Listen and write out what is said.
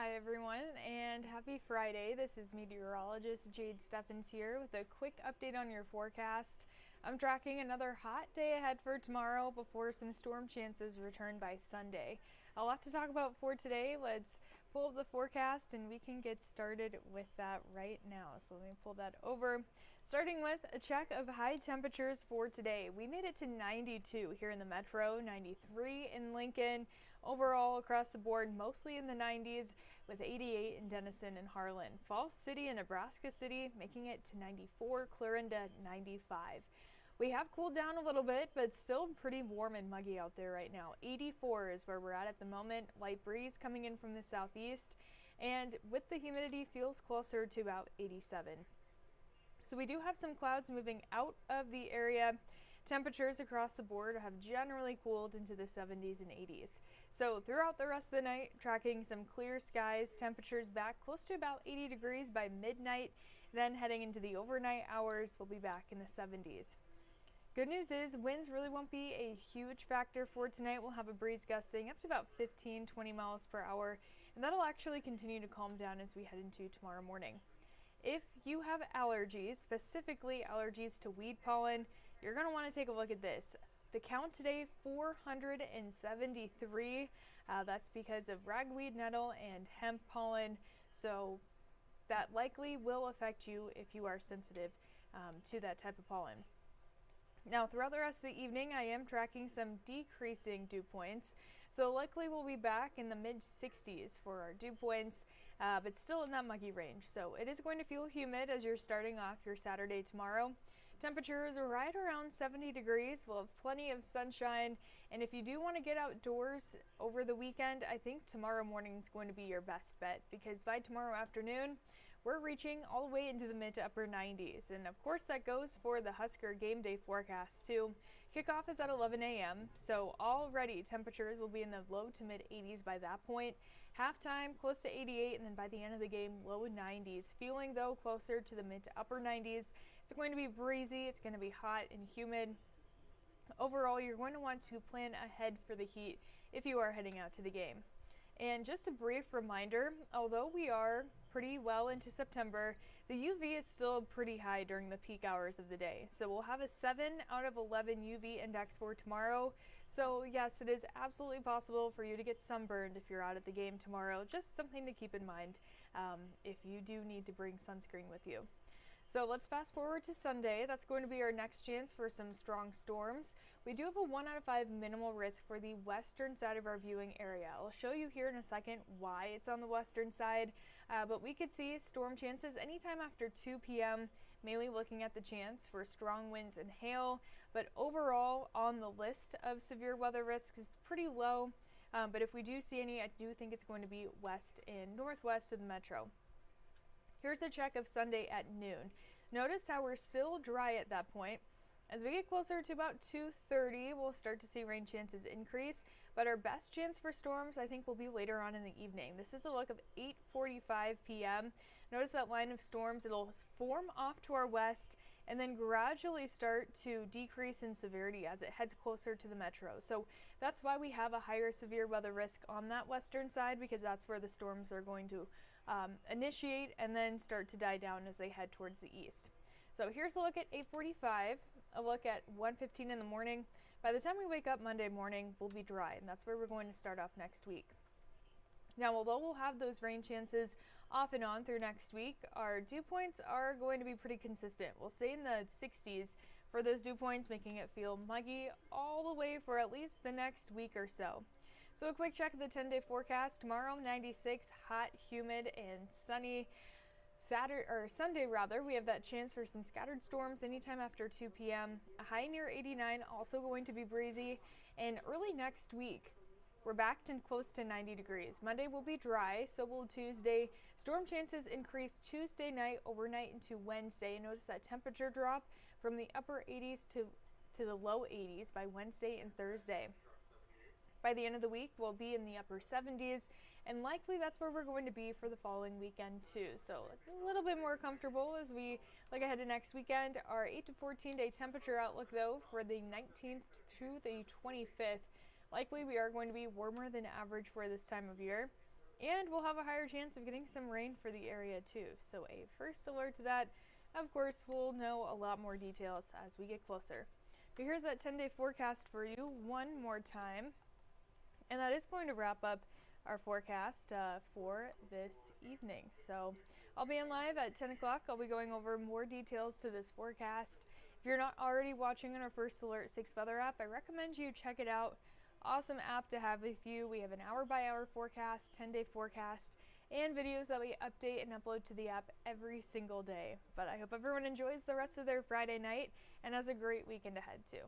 Hi everyone, and happy Friday. This is Meteorologist Jade Steffens here with a quick update on your forecast. I'm tracking another hot day ahead for tomorrow before some storm chances return by Sunday. A lot to talk about for today. Let's pull up the forecast and we can get started with that right now. So let me pull that over. Starting with a check of high temperatures for today. We made it to 92 here in the metro, 93 in Lincoln. Overall across the board, mostly in the 90s with 88 in Denison and Harlan. Falls City and Nebraska City making it to 94, Clarinda 95. We have cooled down a little bit, but still pretty warm and muggy out there right now. 84 is where we're at the moment. Light breeze coming in from the southeast, and with the humidity feels closer to about 87. So we do have some clouds moving out of the area. Temperatures across the board have generally cooled into the 70s and 80s. So throughout the rest of the night, tracking some clear skies, temperatures back close to about 80 degrees by midnight. Then heading into the overnight hours, we'll be back in the 70s. Good news is winds really won't be a huge factor for tonight. We'll have a breeze gusting up to about 15-20 miles per hour, and that'll actually continue to calm down as we head into tomorrow morning. If you have allergies, specifically allergies to weed pollen, you're going to want to take a look at this. The count today, 473. That's because of ragweed, nettle, and hemp pollen. So that likely will affect you if you are sensitive to that type of pollen. Now, throughout the rest of the evening, I am tracking some decreasing dew points, so likely we'll be back in the mid-60s for our dew points, but still in that muggy range. So it is going to feel humid as you're starting off your Saturday tomorrow. Temperatures are right around 70 degrees. We'll have plenty of sunshine, and if you do want to get outdoors over the weekend, I think tomorrow morning is going to be your best bet, because by tomorrow afternoon, we're reaching all the way into the mid to upper 90s. And of course that goes for the Husker game day forecast too. Kickoff is at 11 a.m. so already temperatures will be in the low to mid 80s by that point. Halftime close to 88, and then by the end of the game low 90s. Feeling though closer to the mid to upper 90s. It's going to be breezy, it's going to be hot and humid. Overall, you're going to want to plan ahead for the heat if you are heading out to the game. And just a brief reminder, although we are pretty well into September, the UV is still pretty high during the peak hours of the day. So we'll have a 7 out of 11 UV index for tomorrow. So yes, it is absolutely possible for you to get sunburned if you're out at the game tomorrow. Just something to keep in mind if you do need to bring sunscreen with you. So let's fast forward to Sunday. That's going to be our next chance for some strong storms. We do have a 1 out of 5 minimal risk for the western side of our viewing area. I'll show you here in a second why it's on the western side, but we could see storm chances anytime after 2 p.m., mainly looking at the chance for strong winds and hail. But overall, on the list of severe weather risks, it's pretty low. But if we do see any, I do think it's going to be west and northwest of the metro. Here's a check of Sunday at noon. Notice how we're still dry at that point. As we get closer to about 2:30, we'll start to see rain chances increase, but our best chance for storms I think will be later on in the evening. This is a look of 8:45 p.m. Notice that line of storms, it'll form off to our west and then gradually start to decrease in severity as it heads closer to the metro. So that's why we have a higher severe weather risk on that western side, because that's where the storms are going to initiate and then start to die down as they head towards the east. So here's a look at 8:45, a look at 1:15 in the morning. By the time we wake up Monday morning, we'll be dry, and that's where we're going to start off next week. Now, although we'll have those rain chances off and on through next week, our dew points are going to be pretty consistent. We'll stay in the 60s for those dew points, making it feel muggy all the way for at least the next week or so. So a quick check of the 10-day forecast. Tomorrow, 96, hot, humid, and sunny. Sunday, we have that chance for some scattered storms anytime after 2 p.m. A high near 89, also going to be breezy. And early next week, we're back to close to 90 degrees. Monday will be dry, so will Tuesday. Storm chances increase Tuesday night, overnight into Wednesday. Notice that temperature drop from the upper 80s to the low 80s by Wednesday and Thursday. By the end of the week, we'll be in the upper 70s, and likely that's where we're going to be for the following weekend too. So a little bit more comfortable as we look ahead to next weekend. Our 8 to 14 day temperature outlook though for the 19th through the 25th, likely we are going to be warmer than average for this time of year. and we'll have a higher chance of getting some rain for the area too. So a first alert to that. Of course, we'll know a lot more details as we get closer. But here's that 10-day forecast for you one more time. And that is going to wrap up our forecast for this evening. So I'll be in live at 10 o'clock. I'll be going over more details to this forecast. If you're not already watching on our First Alert 6 weather app, I recommend you check it out. Awesome app to have with you. We have an hour-by-hour forecast, 10-day forecast, and videos that we update and upload to the app every single day. But I hope everyone enjoys the rest of their Friday night and has a great weekend ahead too.